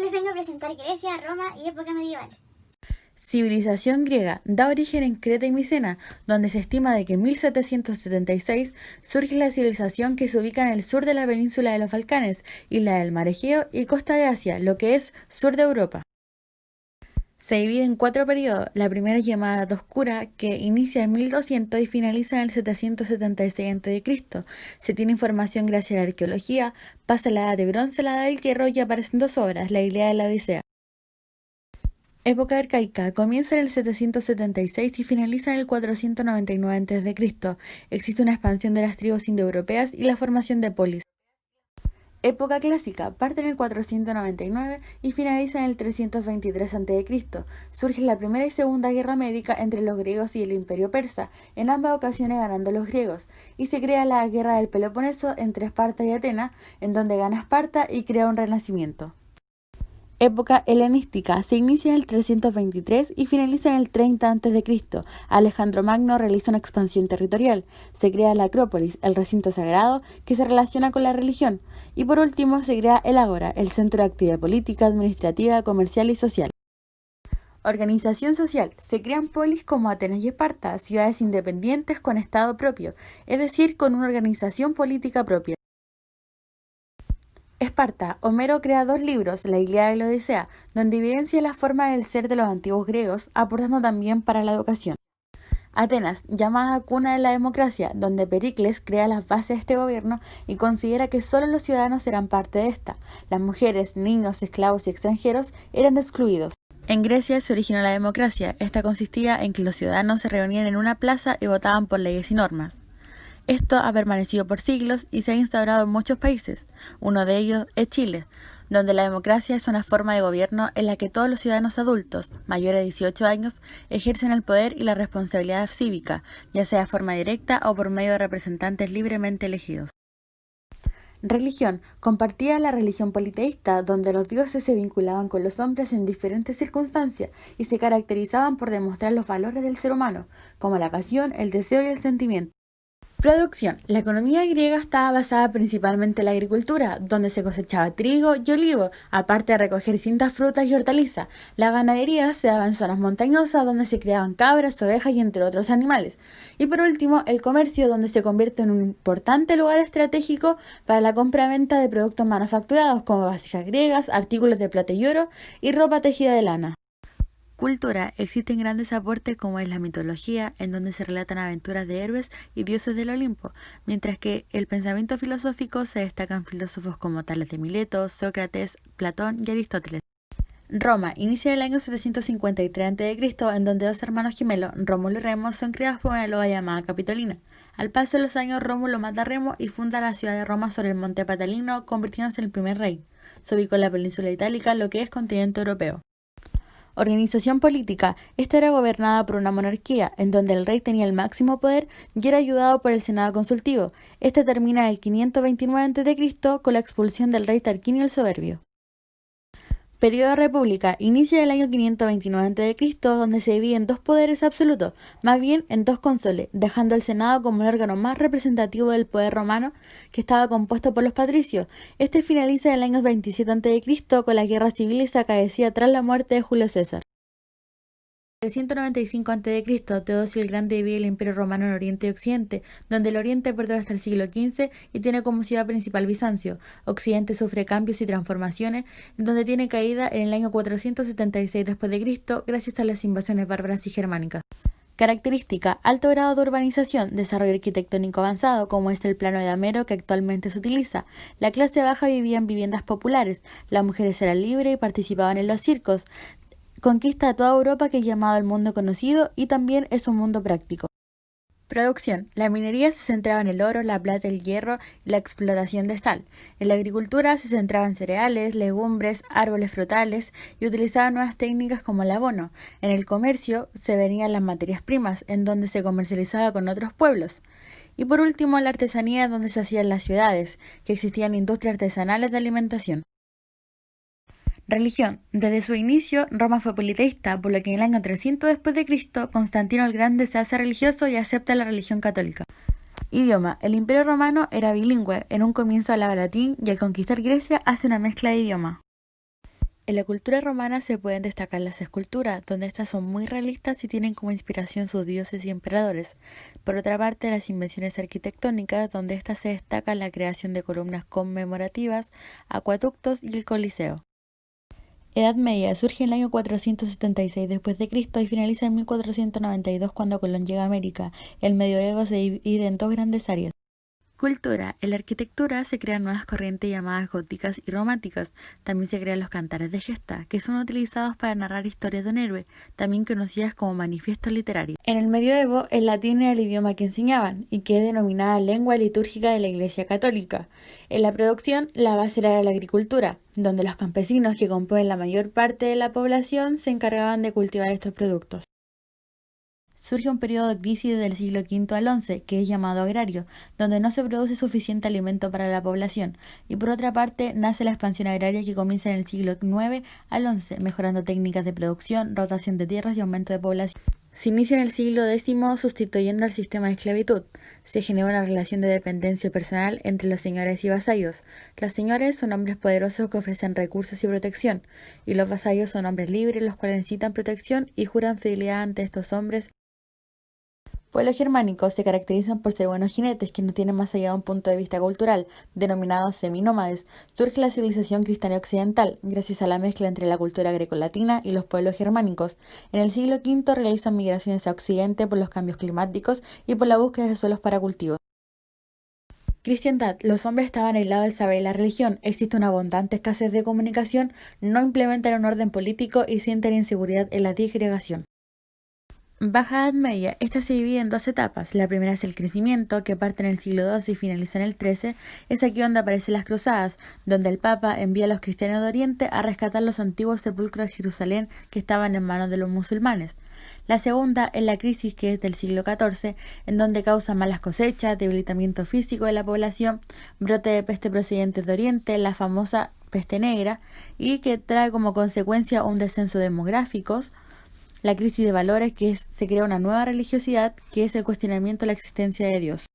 les vengo a presentar Grecia, Roma y época medieval. Civilización griega da origen en Creta y Micena, donde se estima de que en 1776 surge la civilización que se ubica en el sur de la península de los Balcanes, isla del Mar Egeo y costa de Asia, lo que es sur de Europa. Se divide en 4 periodos. La primera es llamada Edad Oscura, que inicia en 1200 y finaliza en el 776 a.C. Se tiene información gracias a la arqueología, pasa la Edad de Bronce, la Edad del Hierro y aparecen 2 obras, la Ilíada y la Odisea. Época arcaica. Comienza en el 776 y finaliza en el 499 a.C. Existe una expansión de las tribus indoeuropeas y la formación de polis. Época clásica. Parte en el 499 y finaliza en el 323 a.C. Surge la Primera y Segunda Guerra Médica entre los griegos y el Imperio Persa, en ambas ocasiones ganando los griegos, y se crea la Guerra del Peloponeso entre Esparta y Atenas, en donde gana Esparta y crea un renacimiento. Época helenística. Se inicia en el 323 y finaliza en el 30 a.C. Alejandro Magno realiza una expansión territorial. Se crea la Acrópolis, el recinto sagrado que se relaciona con la religión. Y por último se crea el Ágora, el centro de actividad política, administrativa, comercial y social. Organización social. Se crean polis como Atenas y Esparta, ciudades independientes con estado propio, es decir, con una organización política propia. Esparta. Homero crea 2 libros, la Ilíada y la Odisea, donde evidencia la forma del ser de los antiguos griegos, aportando también para la educación. Atenas, llamada cuna de la democracia, donde Pericles crea las bases de este gobierno y considera que solo los ciudadanos eran parte de esta. Las mujeres, niños, esclavos y extranjeros eran excluidos. En Grecia se originó la democracia. Esta consistía en que los ciudadanos se reunían en una plaza y votaban por leyes y normas. Esto ha permanecido por siglos y se ha instaurado en muchos países. Uno de ellos es Chile, donde la democracia es una forma de gobierno en la que todos los ciudadanos adultos, mayores de 18 años, ejercen el poder y la responsabilidad cívica, ya sea de forma directa o por medio de representantes libremente elegidos. Religión. Compartía la religión politeísta, donde los dioses se vinculaban con los hombres en diferentes circunstancias y se caracterizaban por demostrar los valores del ser humano, como la pasión, el deseo y el sentimiento. Producción. La economía griega estaba basada principalmente en la agricultura, donde se cosechaba trigo y olivo, aparte de recoger distintas frutas y hortalizas. La ganadería se daba en zonas montañosas, donde se criaban cabras, ovejas y entre otros animales. Y por último, el comercio, donde se convierte en un importante lugar estratégico para la compra-venta de productos manufacturados, como vasijas griegas, artículos de plata y oro y ropa tejida de lana. Cultura. Existen grandes aportes como es la mitología, en donde se relatan aventuras de héroes y dioses del Olimpo, mientras que el pensamiento filosófico se destacan filósofos como Tales de Mileto, Sócrates, Platón y Aristóteles. Roma. Inicia el año 753 a.C., en donde 2 hermanos gemelos, Rómulo y Remo, son criados por una loba llamada Capitolina. Al paso de los años, Rómulo mata a Remo y funda la ciudad de Roma sobre el monte Patalino, convirtiéndose en el primer rey. Se ubicó en la península itálica, lo que es continente europeo. Organización política. Esta era gobernada por una monarquía, en donde el rey tenía el máximo poder y era ayudado por el Senado consultivo. Este termina en el 529 a.C. con la expulsión del rey Tarquinio el Soberbio. Periodo de República. Inicia en el año 529 a.C., donde se divide en 2 poderes absolutos, más bien en 2 cónsules, dejando el Senado como el órgano más representativo del poder romano, que estaba compuesto por los patricios. Este finaliza en el año 27 a.C. con las guerras civiles acaecidas tras la muerte de Julio César. En 395 a.C., Teodosio el Grande divide el Imperio Romano en Oriente y Occidente, donde el Oriente perdura hasta el siglo XV y tiene como ciudad principal Bizancio. Occidente sufre cambios y transformaciones, donde tiene caída en el año 476 d.C. gracias a las invasiones bárbaras y germánicas. Característica: alto grado de urbanización, desarrollo arquitectónico avanzado, como es el plano de damero que actualmente se utiliza. La clase baja vivía en viviendas populares, las mujeres eran libres y participaban en los circos. Conquista a toda Europa, que es llamado el mundo conocido, y también es un mundo práctico. Producción. La minería se centraba en el oro, la plata, el hierro y la explotación de sal. En la agricultura se centraba en cereales, legumbres, árboles frutales y utilizaba nuevas técnicas como el abono. En el comercio se venían las materias primas, en donde se comercializaba con otros pueblos. Y por último, la artesanía, donde se hacían las ciudades, que existían industrias artesanales de alimentación. Religión. Desde su inicio, Roma fue politeísta, por lo que en el año 300 d.C., Constantino el Grande se hace religioso y acepta la religión católica. Idioma. El Imperio Romano era bilingüe, en un comienzo hablaba latín y al conquistar Grecia hace una mezcla de idioma. En la cultura romana se pueden destacar las esculturas, donde estas son muy realistas y tienen como inspiración sus dioses y emperadores. Por otra parte, las invenciones arquitectónicas, donde estas se destaca la creación de columnas conmemorativas, acueductos y el Coliseo. Edad Media surge en el año 476 después de Cristo y finaliza en 1492 cuando Colón llega a América. El medioevo se divide en dos grandes áreas. Cultura. En la arquitectura se crean nuevas corrientes llamadas góticas y románticas. También se crean los cantares de gesta, que son utilizados para narrar historias de un héroe, también conocidas como manifiestos literarios. En el medioevo, el latín era el idioma que enseñaban y que es denominada lengua litúrgica de la Iglesia Católica. En la producción, la base era la agricultura, donde los campesinos, que componen la mayor parte de la población, se encargaban de cultivar estos productos. Surge un periodo de crisis del siglo V al XI, que es llamado agrario, donde no se produce suficiente alimento para la población, y por otra parte nace la expansión agraria que comienza en el siglo IX al XI, mejorando técnicas de producción, rotación de tierras y aumento de población. Se inicia en el siglo X sustituyendo al sistema de esclavitud. Se genera una relación de dependencia personal entre los señores y vasallos. Los señores son hombres poderosos que ofrecen recursos y protección, y los vasallos son hombres libres los cuales necesitan protección y juran fidelidad ante estos hombres. Pueblos germánicos se caracterizan por ser buenos jinetes que no tienen más allá de un punto de vista cultural, denominados seminómades. Surge la civilización cristiana occidental, gracias a la mezcla entre la cultura grecolatina y los pueblos germánicos. En el siglo V realizan migraciones a Occidente por los cambios climáticos y por la búsqueda de suelos para cultivos. Cristiandad. Los hombres estaban aislados del saber y la religión. Existe una abundante escasez de comunicación, no implementan un orden político y sienten inseguridad en la disgregación. Baja Edad Media. Esta se divide en dos etapas. La primera es el crecimiento, que parte en el siglo XII y finaliza en el XIII. Es aquí donde aparecen las cruzadas, donde el Papa envía a los cristianos de Oriente a rescatar los antiguos sepulcros de Jerusalén que estaban en manos de los musulmanes. La segunda es la crisis, que es del siglo XIV, en donde causa malas cosechas, debilitamiento físico de la población, brote de peste procedentes de Oriente, la famosa peste negra, y que trae como consecuencia un descenso demográfico. La crisis de valores, se crea una nueva religiosidad, que es el cuestionamiento de la existencia de Dios.